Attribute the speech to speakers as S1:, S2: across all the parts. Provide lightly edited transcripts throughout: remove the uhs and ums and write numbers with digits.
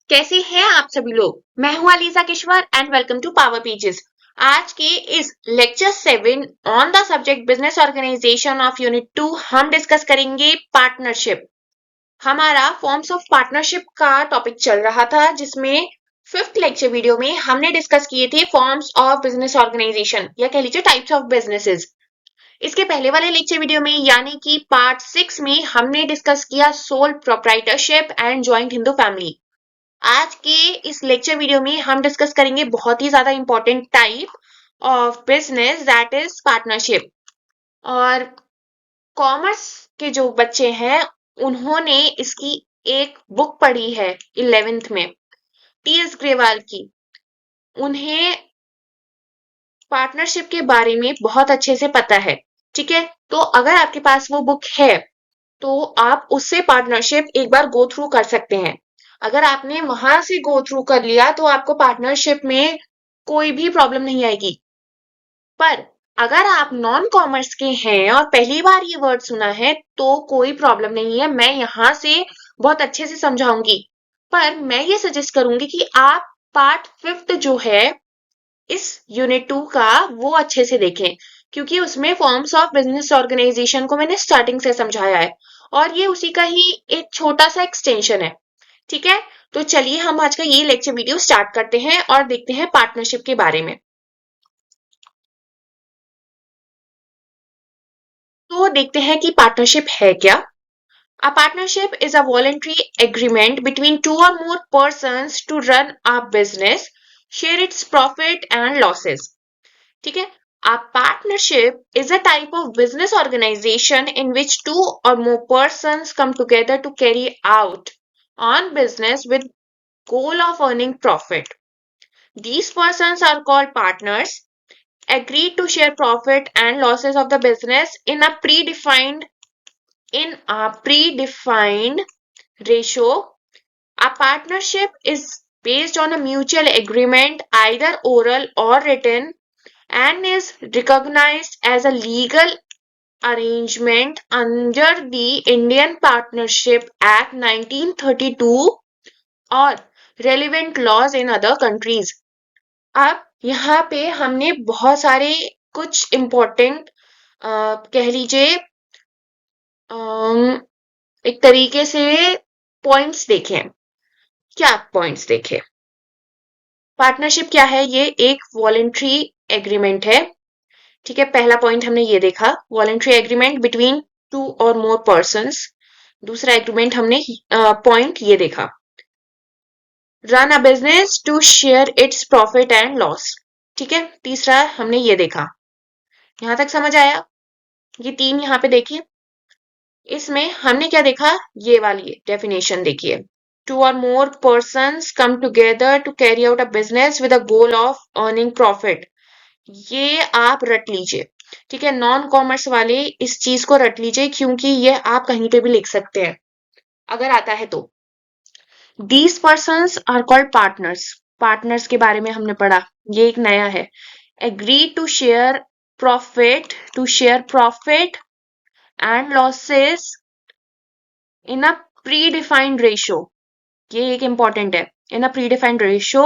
S1: कैसे हैं आप सभी लोग। मैं हूं Aliza Kishwar and welcome to Power Pages. आज के इस lecture 7 on the subject business organisation of unit 2 हम डिस्कस करेंगे पार्टनरशिप। हमारा फॉर्म्स ऑफ पार्टनरशिप का टॉपिक चल रहा था, जिसमें फिफ्थ लेक्चर वीडियो में हमने डिस्कस किए थे फॉर्म्स ऑफ बिजनेस ऑर्गेनाइजेशन या कह लीजिए टाइप्स ऑफ बिजनेसेस। इसके पहले वाले लेक्चर वीडियो में यानी कि पार्ट 6 में हमने डिस्कस किया sole proprietorship and joint Hindu family. आज के इस लेक्चर वीडियो में हम डिस्कस करेंगे बहुत ही ज्यादा important type of business, that is partnership. और कॉमर्स के जो बच्चे हैं उन्होंने इसकी एक बुक पढ़ी है 11th में, टी.एस. ग्रेवाल की। उन्हें पार्टनरशिप के बारे में बहुत अच्छे से पता है। ठीक है, तो अगर आपके पास वो बुक है तो आप उससे पार्टनरशिप एक बार गो थ्रू कर सकते हैं। अगर आपने वहां से गो थ्रू कर लिया तो आपको पार्टनरशिप में कोई भी प्रॉब्लम नहीं आएगी। पर अगर आप नॉन कॉमर्स के हैं और पहली बार ये वर्ड सुना है तो कोई प्रॉब्लम नहीं है, मैं यहाँ से बहुत अच्छे से समझाऊंगी। पर मैं ये सजेस्ट करूंगी कि आप पार्ट 5th जो है इस यूनिट 2 का वो अच्छे से देखें, क्योंकि उसमें फॉर्म्स ऑफ बिजनेस ऑर्गेनाइजेशन को मैंने स्टार्टिंग से समझाया है और ये उसी का ही एक छोटा सा एक्सटेंशन है। ठीक है, तो चलिए हम आज का ये लेक्चर वीडियो स्टार्ट करते हैं और देखते हैं पार्टनरशिप के बारे में। तो देखते हैं कि पार्टनरशिप है क्या। A partnership is a voluntary agreement between two or more persons to run a business, share its profit and losses. ठीक है, a partnership is a type of business organization in which two or more persons come together to carry out on business with goal of earning profit. These persons are called partners, agreed to share profit and losses of the business in a predefined ratio. A partnership is based on a mutual agreement, either oral or written, and is recognized as a legal arrangement under the Indian Partnership Act 1932 और relevant laws in other countries. अब यहाँ पे हमने बहुत सारे कुछ important कह लीजिए एक तरीके से पॉइंट्स देखे। क्या पॉइंट्स देखे? पार्टनरशिप क्या है? ये एक वॉलेंट्री एग्रीमेंट है। ठीक है, पहला पॉइंट हमने ये देखा, वॉलेंट्री एग्रीमेंट बिटवीन टू और मोर पर्सन्स। दूसरा एग्रीमेंट हमने पॉइंट ये देखा, run a business to share its profit and loss. ठीक है, तीसरा हमने ये देखा। यहां तक समझ आया? ये तीन यहाँ पे देखिए। इसमें हमने क्या देखा? ये वाली डेफिनेशन देखिए, टू और more persons come together to carry out a business with a goal of earning profit. ये आप रट लीजिए। ठीक है, नॉन कॉमर्स वाले इस चीज को रट लीजिए, क्योंकि ये आप कहीं पे भी लिख सकते हैं अगर आता है तो। These persons are called partners. Partners के बारे में हमने पढ़ा, ये एक नया है। Agree to share profit and losses in a predefined ratio. ये एक इंपॉर्टेंट है। In a predefined ratio,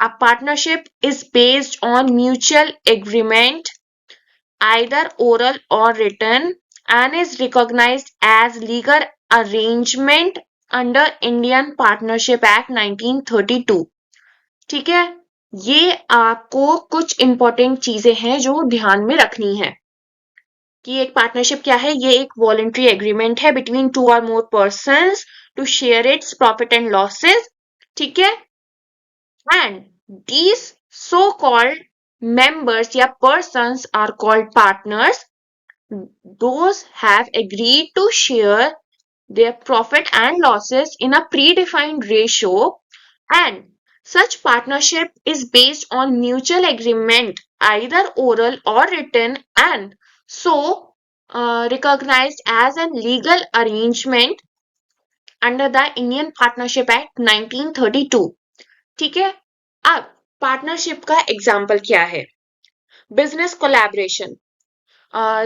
S1: a partnership is based on mutual agreement, either oral or written, and is recognized as legal arrangement under Indian Partnership Act 1932. ठीक है, ये आपको कुछ important चीजें हैं जो ध्यान में रखनी है कि एक पार्टनरशिप क्या है। ये एक वॉलेंट्री एग्रीमेंट है बिटवीन टू और more persons to share its profit and losses. ठीक है, and these so-called members या persons are called partners. Those have agreed to share their profit and losses in a predefined ratio, and such partnership is based on mutual agreement, either oral or written, and so recognized as a legal arrangement under the Indian Partnership Act 1932. ठीक है, अब partnership का example क्या है? Business collaboration.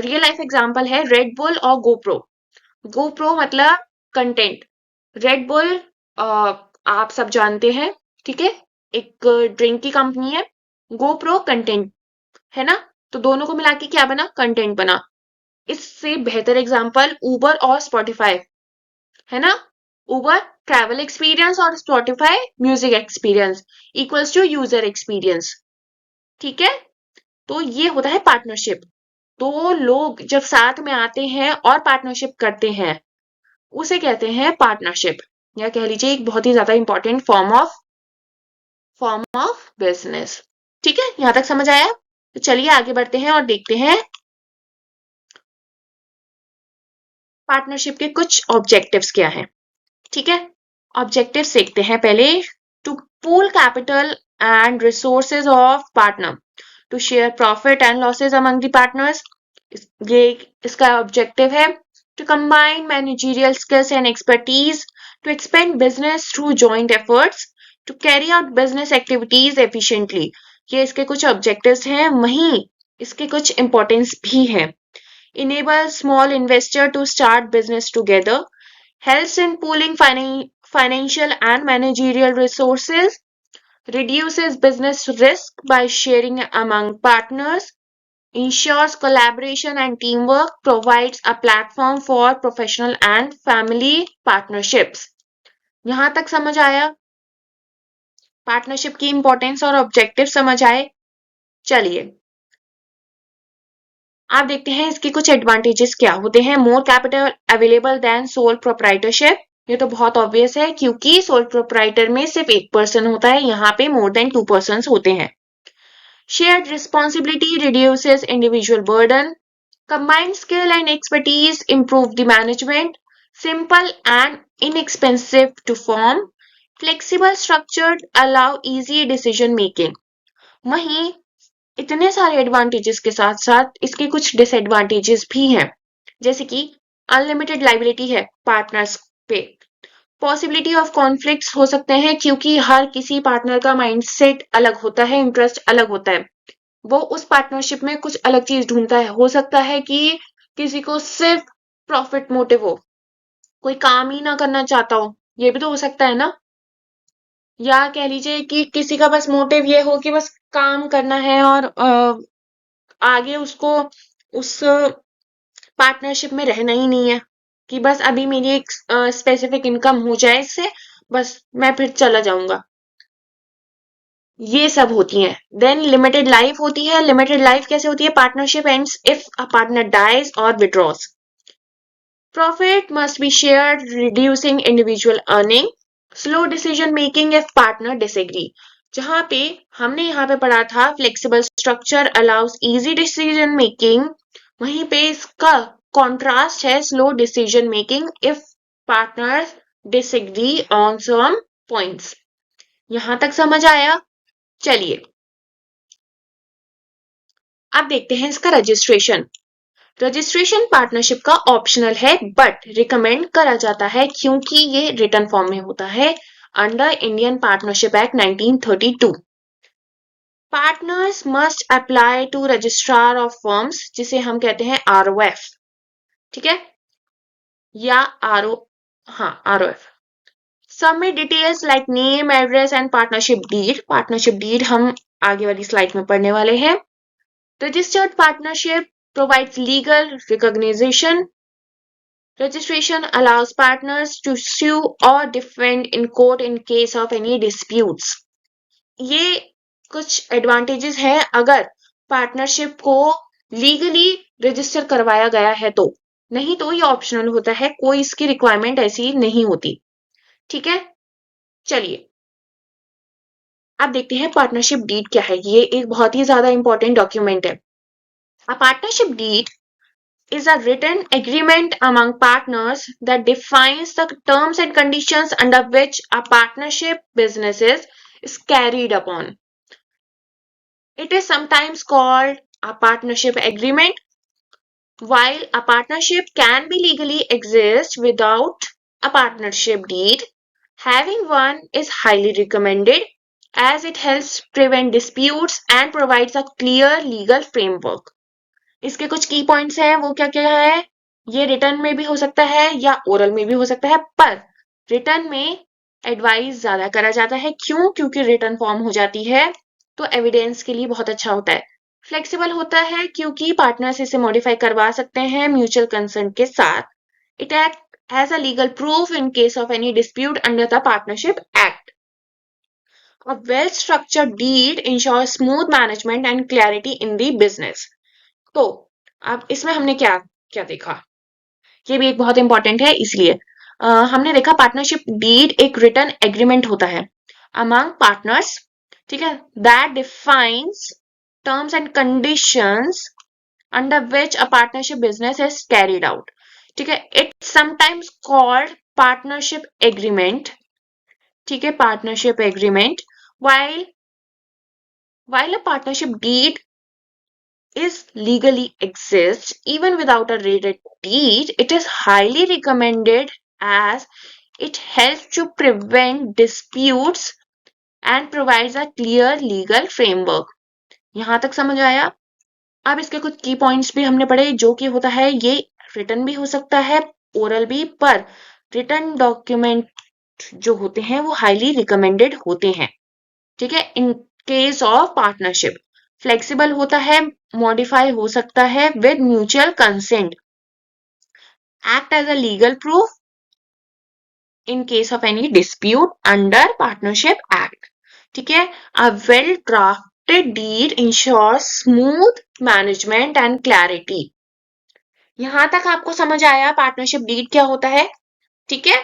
S1: Real life example है red bull और GoPro. GoPro मतलब content, red bull आप सब जानते हैं, ठीक है। एक ड्रिंक की कंपनी है, गोप्रो कंटेंट, है ना। तो दोनों को मिला के क्या बना, कंटेंट बना। इससे बेहतर एग्जांपल उबर और स्पॉटिफाई, है ना। उबर ट्रैवल एक्सपीरियंस और Spotify music experience equals to user experience, ठीक है। तो ये होता है पार्टनरशिप। दो लोग जब साथ में आते हैं और पार्टनरशिप करते हैं, उसे कहते हैं पार्टनरशिप, या कह लीजिए एक बहुत ही ज्यादा इंपॉर्टेंट फॉर्म ऑफ बिजनेस। ठीक है, यहां तक समझ आया। तो चलिए आगे बढ़ते हैं और देखते हैं पार्टनरशिप के कुछ ऑब्जेक्टिव्स क्या हैं। ठीक है, ऑब्जेक्टिव्स देखते हैं पहले। To pool capital and resources of partner, to share profit and losses among the partners. ये इसका ऑब्जेक्टिव है। To combine managerial skills and expertise, to expand business through joint efforts, to carry out business activities efficiently. ये इसके कुछ objectives हैं, वहीं इसके कुछ इंपॉर्टेंस भी हैं। enable small investor to start business together, helps in pooling financial and managerial resources, reduces business risk by sharing among partners, ensures collaboration and teamwork, provides a platform for professional and family partnerships। यहां तक समझ आया, partnership की importance और objective समझ आए। चलिए आप देखते हैं इसके कुछ एडवांटेजेस क्या होते हैं। More capital available than sole proprietorship, ये तो बहुत ऑब्वियस है क्योंकि सोल प्रोप्राइटर में सिर्फ एक पर्सन होता है, यहाँ पे मोर देन 2 पर्सन होते हैं। Shared responsibility reduces individual burden, combined skill and expertise improve the management, simple and inexpensive to form, flexible structured allow easy decision making. वहीं इतने सारे एडवांटेजेस के साथ साथ इसके कुछ डिसएडवांटेजेस भी हैं, जैसे कि अनलिमिटेड लाइबिलिटी है पार्टनर्स पे, पॉसिबिलिटी ऑफ कॉन्फ्लिक्ट्स हो सकते हैं क्योंकि हर किसी पार्टनर का माइंडसेट अलग होता है, इंटरेस्ट अलग होता है, वो उस पार्टनरशिप में कुछ अलग चीज ढूंढता है। हो सकता है कि किसी को सिर्फ प्रॉफिट मोटिव हो, कोई काम ही ना करना चाहता हो, ये भी तो हो सकता है ना। या कह लीजिए कि किसी का बस मोटिव ये हो कि बस काम करना है और आगे उसको उस पार्टनरशिप में रहना ही नहीं है, कि बस अभी मेरी एक स्पेसिफिक इनकम हो जाए इससे, बस मैं फिर चला जाऊंगा। ये सब होती हैं। देन लिमिटेड लाइफ होती है। लिमिटेड लाइफ कैसे होती है, partnership ends if a partner dies or withdraws. Profit must be shared reducing individual earning, slow decision making if partner disagree. जहां पे हमने यहाँ पे पढ़ा था flexible structure allows easy decision making, वहीं पे इसका कॉन्ट्रास्ट है slow decision making if partners disagree on some points. यहां तक समझ आया। चलिए अब देखते हैं इसका रजिस्ट्रेशन। रजिस्ट्रेशन पार्टनरशिप का ऑप्शनल है बट रिकमेंड करा जाता है क्योंकि ये रिटर्न फॉर्म में होता है under Indian Partnership Act 1932। Partners must apply to registrar of firms, जिसे हम कहते हैं आरओएफ, ठीक है, या आरओ, हाँ ROF. Submit details like name address and partnership deed. Partnership deed हम आगे वाली स्लाइड में पढ़ने वाले हैं। Registered partnership provides legal recognition. Registration allows partners to sue or defend in court in case of any disputes. ये कुछ advantages हैं अगर पार्टनरशिप को लीगली रजिस्टर करवाया गया है तो, नहीं तो ये ऑप्शनल होता है, कोई इसकी रिक्वायरमेंट ऐसी नहीं होती। ठीक है, चलिए अब देखते हैं पार्टनरशिप डीड क्या है। ये एक बहुत ही ज्यादा इंपॉर्टेंट डॉक्यूमेंट है। A partnership deed is a written agreement among partners that defines the terms and conditions under which a partnership business is carried upon. It is sometimes called a partnership agreement. While a partnership can be legally exist without a partnership deed, having one is highly recommended as it helps prevent disputes and provides a clear legal framework. इसके कुछ की points हैं, वो क्या क्या है, ये return में भी हो सकता है या ओरल में भी हो सकता है, पर रिटर्न में एडवाइस ज्यादा करा जाता है। क्यों? क्योंकि रिटर्न फॉर्म हो जाती है तो एविडेंस के लिए बहुत अच्छा होता है। फ्लेक्सिबल होता है क्योंकि पार्टनर्स इसे मॉडिफाई करवा सकते हैं म्यूचुअल कंसेंट के साथ। It act as a legal proof in case of any dispute under the partnership act. A well-structured deed ensures smooth management and clarity in the business. तो अब इसमें हमने क्या क्या देखा, ये भी एक बहुत इंपॉर्टेंट है इसलिए हमने देखा पार्टनरशिप डीड एक रिटर्न एग्रीमेंट होता है अमंग पार्टनर्स, ठीक है, that defines terms and conditions under which a partnership business is carried out. ठीक है, it's sometimes called partnership agreement. ठीक है, partnership agreement. while a partnership deed is legally exists even without a written deed, it is highly recommended as it helps to prevent disputes and provides a clear legal framework. यहां तक समझ आया? अब इसके कुछ की पॉइंट्स भी हमने पढ़े जो कि होता है ये रिटर्न भी हो सकता है ओरल भी, पर रिटर्न डॉक्यूमेंट जो होते हैं वो हाईली रिकमेंडेड होते हैं। ठीक है, in case of partnership flexible होता है, मॉडिफाई हो सकता है with mutual consent, act as a legal proof in case of any dispute under partnership act. ठीक है, a well drafted deed ensure smooth management and clarity. यहां तक आपको समझ आया पार्टनरशिप डीड क्या होता है? ठीक है,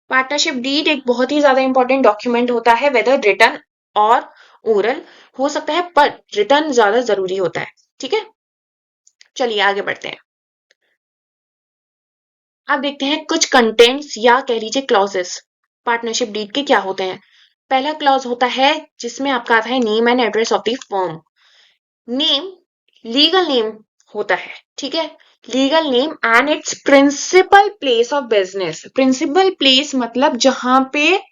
S1: पार्टनरशिप डीड एक बहुत ही ज्यादा इंपॉर्टेंट डॉक्यूमेंट होता है, वेदर रिटर्न और ओरल हो सकता है, पर रिटर्न ज्यादा जरूरी होता है। ठीक है, चलिए आगे बढ़ते हैं। अब देखते हैं कुछ कंटेंट्स या कह लीजिए क्लॉजेस पार्टनरशिप डीड के क्या होते हैं। पहला क्लॉज होता है जिसमें आपका आता है name and address of the firm. Name legal name होता है, ठीक है, legal name and its principal place of business. Principal place मतलब जहां पे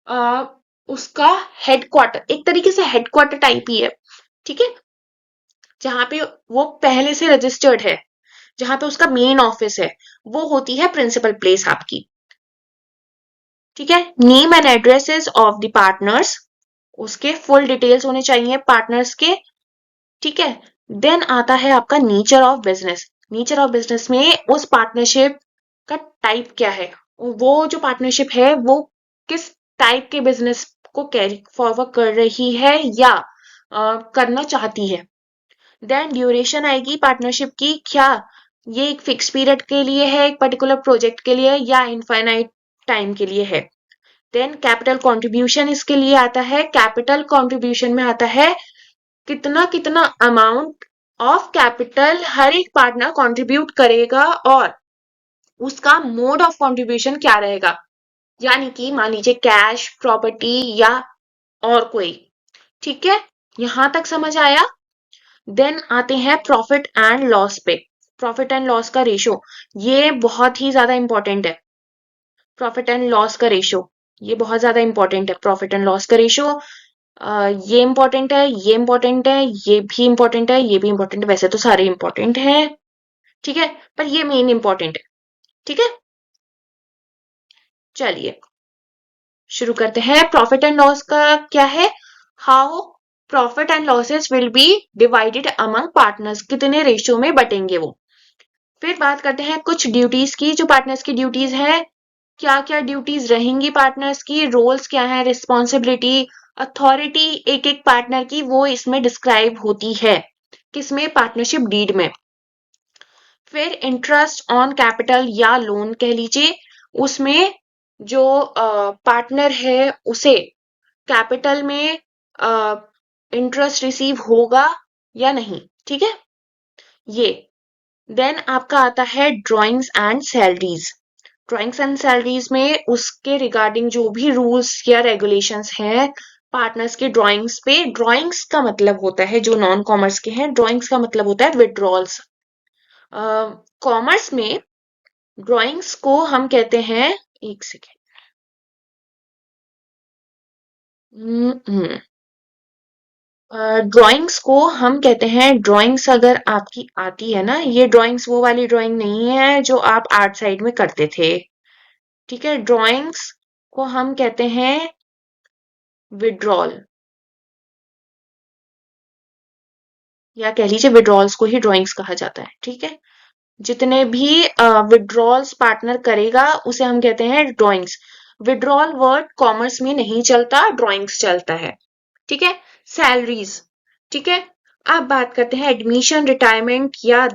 S1: आ, उसका हेडक्वार्टर, एक तरीके से हेडक्वार्टर टाइप ही है। ठीक है, जहां पे वो पहले से रजिस्टर्ड है, जहां पे उसका मेन ऑफिस है, वो होती है प्रिंसिपल प्लेस आपकी। ठीक है, name and addresses of the partners, उसके फुल डिटेल्स होने चाहिए पार्टनर्स के। ठीक है, देन आता है आपका nature of business. Nature of business में उस पार्टनरशिप का टाइप क्या है, वो जो पार्टनरशिप है वो किस टाइप के बिजनेस को कैरी फॉरवर्ड कर रही है या करना चाहती है। देन ड्यूरेशन आएगी पार्टनरशिप की, क्या ये एक फिक्स पीरियड के लिए है, एक पर्टिकुलर प्रोजेक्ट के लिए, या इनफाइनाइट टाइम के लिए है। देन कैपिटल कंट्रीब्यूशन इसके लिए आता है। कैपिटल कंट्रीब्यूशन में आता है कितना कितना अमाउंट ऑफ कैपिटल हर एक पार्टनर कंट्रीब्यूट करेगा और उसका मोड ऑफ कंट्रीब्यूशन क्या रहेगा, यानी कि मान लीजिए कैश, प्रॉपर्टी या और कोई। ठीक है, यहां तक समझ आया? देन आते हैं प्रॉफिट एंड लॉस पे। प्रॉफिट एंड लॉस का रेशो ये बहुत ही ज्यादा इंपॉर्टेंट है। प्रॉफिट एंड लॉस का रेशो ये बहुत ज्यादा इंपॉर्टेंट है। प्रॉफिट एंड लॉस का रेशो ये इंपॉर्टेंट है, ये इंपॉर्टेंट है, ये भी इंपॉर्टेंट है, ये भी इंपॉर्टेंट है। वैसे तो सारे इंपॉर्टेंट हैं, ठीक है, पर ये मेन इंपॉर्टेंट है। ठीक है, चलिए शुरू करते हैं। प्रॉफिट एंड लॉस का क्या है? How profit and losses will be divided among partners, कितने रेशियो में बटेंगे वो। फिर बात करते हैं कुछ ड्यूटीज की, जो पार्टनर्स की ड्यूटीज है, क्या क्या ड्यूटीज रहेंगी पार्टनर्स की, रोल्स क्या है, रिस्पॉन्सिबिलिटी, अथॉरिटी एक एक पार्टनर की वो इसमें डिस्क्राइब होती है। किसमें? पार्टनरशिप डीड में। फिर इंटरेस्ट ऑन कैपिटल या लोन कह लीजिए, उसमें जो पार्टनर है उसे कैपिटल में इंटरेस्ट रिसीव होगा या नहीं। ठीक है, ये। देन आपका आता है drawings and salaries. Drawings and salaries में उसके रिगार्डिंग जो भी रूल्स या रेगुलेशंस हैं पार्टनर्स के ड्राइंग्स पे। ड्राइंग्स का मतलब होता है, जो नॉन कॉमर्स के हैं, ड्राइंग्स का मतलब होता है विड्रॉल्स। कॉमर्स में ड्राइंग्स को हम कहते हैं, एक सेकेंड, ड्राइंग्स को हम कहते हैं, ड्राइंग्स अगर आपकी आती है ना, ये ड्राइंग्स वो वाली ड्राइंग नहीं है जो आप आर्ट साइड में करते थे। ठीक है, ड्राइंग्स को हम कहते हैं विड्रॉल, या कह लीजिए विड्रॉल्स को ही ड्राइंग्स कहा जाता है। ठीक है, जितने भी विड्रॉल्स पार्टनर करेगा उसे हम कहते हैं ड्राइंग्स। विड्रॉल वर्ड कॉमर्स में नहीं चलता, ड्राइंग्स चलता है। ठीक है, सैलरीज। ठीक है, अब बात करते हैं एडमिशन, रिटायरमेंट या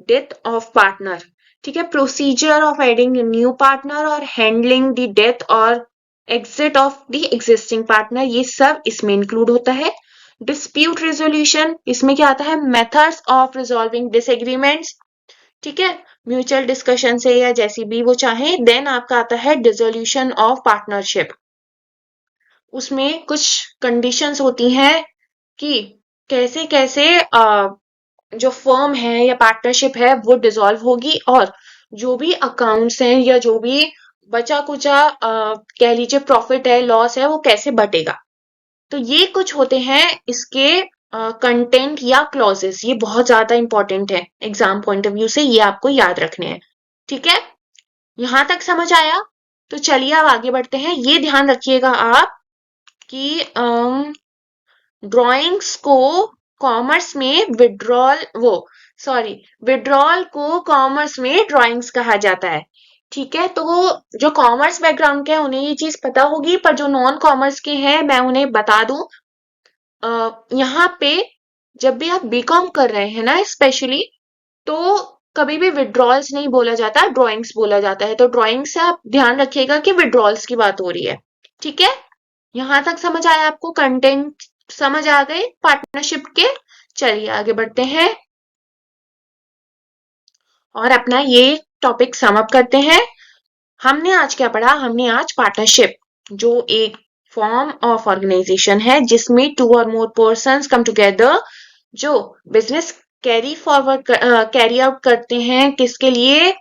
S1: डेथ ऑफ पार्टनर। ठीक है, procedure of adding new partner और हैंडलिंग द डेथ और exit of the existing partner, ये सब इसमें इंक्लूड होता है। डिस्प्यूट रेजोल्यूशन, इसमें क्या आता है, मेथड्स ऑफ रिजॉल्विंग डिसएग्रीमेंट्स। ठीक है, म्यूचुअल डिस्कशन से या जैसी भी वो चाहे। देन आपका आता है डिसोल्यूशन ऑफ पार्टनरशिप, उसमें कुछ कंडीशंस होती हैं कि कैसे कैसे जो फर्म है या पार्टनरशिप है वो डिसॉल्व होगी, और जो भी अकाउंट्स हैं या जो भी बचा कुचा कह लीजिए प्रॉफिट है, लॉस है, वो कैसे बटेगा। तो ये कुछ होते हैं इसके कंटेंट या क्लॉजेस, ये बहुत ज्यादा इंपॉर्टेंट है एग्जाम पॉइंट ऑफ व्यू से, ये आपको याद रखने हैं। ठीक है, यहां तक समझ आया? तो चलिए अब आगे बढ़ते हैं। ये ध्यान रखिएगा आप कि ड्राइंग्स को कॉमर्स में विड्रॉल को कॉमर्स में ड्राइंग्स कहा जाता है। ठीक है, तो जो कॉमर्स बैकग्राउंड के हैं उन्हें ये चीज पता होगी, पर जो नॉन कॉमर्स के हैं मैं उन्हें बता दूं। यहाँ पे जब भी आप बीकॉम कर रहे हैं ना स्पेशली, तो कभी भी विड्रॉल्स नहीं बोला जाता, ड्राइंग्स बोला जाता है। तो ड्राइंग से आप ध्यान रखिएगा कि विड्रॉल्स की बात हो रही है। ठीक है, यहां तक समझ आया आपको, कंटेंट समझ आ गए पार्टनरशिप के? चलिए आगे बढ़ते हैं और अपना ये टॉपिक सम अप करते हैं। हमने आज क्या पढ़ा? हमने आज पार्टनरशिप, जो एक फॉर्म ऑफ ऑर्गेनाइजेशन है जिसमें 2 और मोर पर्सन्स कम टुगेदर, जो बिजनेस कैरी आउट करते हैं, किसके लिए?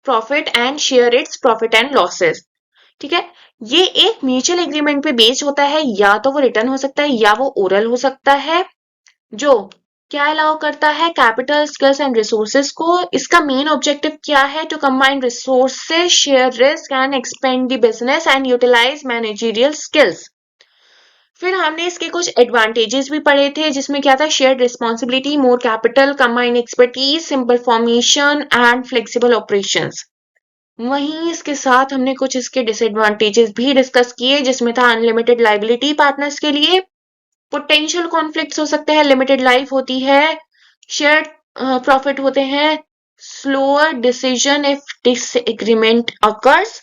S1: Profit and share its profit and losses. ठीक है, ये एक म्यूचुअल एग्रीमेंट पे बेस्ड होता है, या तो वो रिटर्न हो सकता है या वो ओरल हो सकता है, जो क्या अलाउ करता है? कैपिटल, स्किल्स एंड रिसोर्सेज को। इसका मेन ऑब्जेक्टिव क्या है? To combine resources, share risk and expand the business and utilise managerial skills. फिर हमने इसके कुछ एडवांटेजेस भी पढ़े थे, जिसमें क्या था? Shared responsibility, more capital, combined expertise, simple formation and flexible operations. वहीं इसके साथ हमने कुछ इसके डिसएडवांटेजेस भी डिस्कस किए, जिसमें था अनलिमिटेड लाइबिलिटी पार्टनर्स के लिए, पोटेंशियल कॉन्फ्लिक्ट्स हो सकते हैं, लिमिटेड लाइफ होती है, शेयर प्रॉफिट होते हैं, slower decision if disagreement occurs.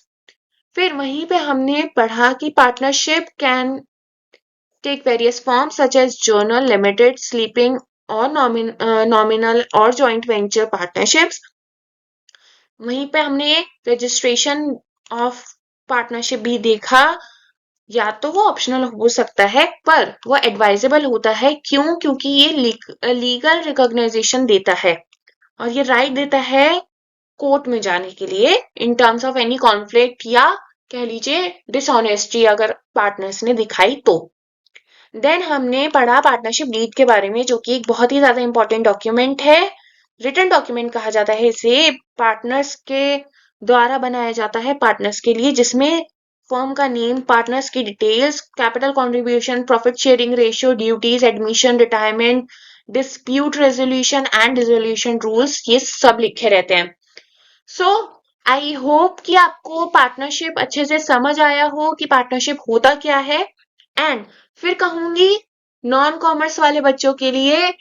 S1: फिर वहीं पे हमने पढ़ा कि partnership can take various forms such as general, limited, sleeping और नॉमिनल और जॉइंट वेंचर पार्टनरशिप्स। वहीं पे हमने रजिस्ट्रेशन ऑफ पार्टनरशिप भी देखा, या तो वो ऑप्शनल हो सकता है पर वो एडवाइजेबल होता है। क्यों? क्योंकि ये लीगल रिकॉग्नाइजेशन देता है और ये राइट देता है कोर्ट में जाने के लिए in terms of any conflict, या कह लीजिए डिसऑनेस्टी अगर पार्टनर्स ने दिखाई तो। देन हमने पढ़ा पार्टनरशिप डीड के बारे में, जो कि एक बहुत ही ज्यादा इंपॉर्टेंट डॉक्यूमेंट है, रिटन डॉक्यूमेंट कहा जाता है इसे, पार्टनर्स के द्वारा बनाया जाता है पार्टनर्स के लिए, जिसमें फर्म का नेम, पार्टनर्स की details, capital contribution, profit sharing ratio, duties, admission, retirement, dispute resolution and dissolution rules, ये सब लिखे रहते हैं। सो आई होप कि आपको पार्टनरशिप अच्छे से समझ आया हो कि पार्टनरशिप होता क्या है। एंड फिर कहूंगी नॉन कॉमर्स वाले बच्चों के लिए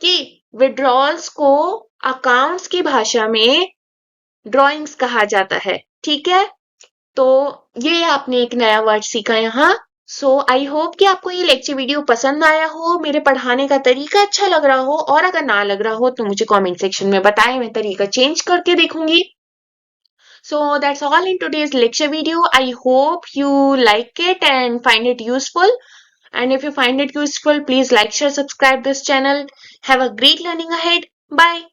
S1: कि विड्रॉल्स को अकाउंट्स की भाषा में ड्राइंग्स कहा जाता है। ठीक है, तो ये आपने एक नया वर्ड सीखा यहाँ। सो आई होप कि आपको ये लेक्चर वीडियो पसंद आया हो, मेरे पढ़ाने का तरीका अच्छा लग रहा हो, और अगर ना लग रहा हो तो मुझे कमेंट सेक्शन में बताएं, मैं तरीका चेंज करके देखूंगी। So that's all in today's lecture video. I hope you like it and find it useful. And if you find it useful, please like, share, subscribe this channel. Have a great learning ahead. Bye.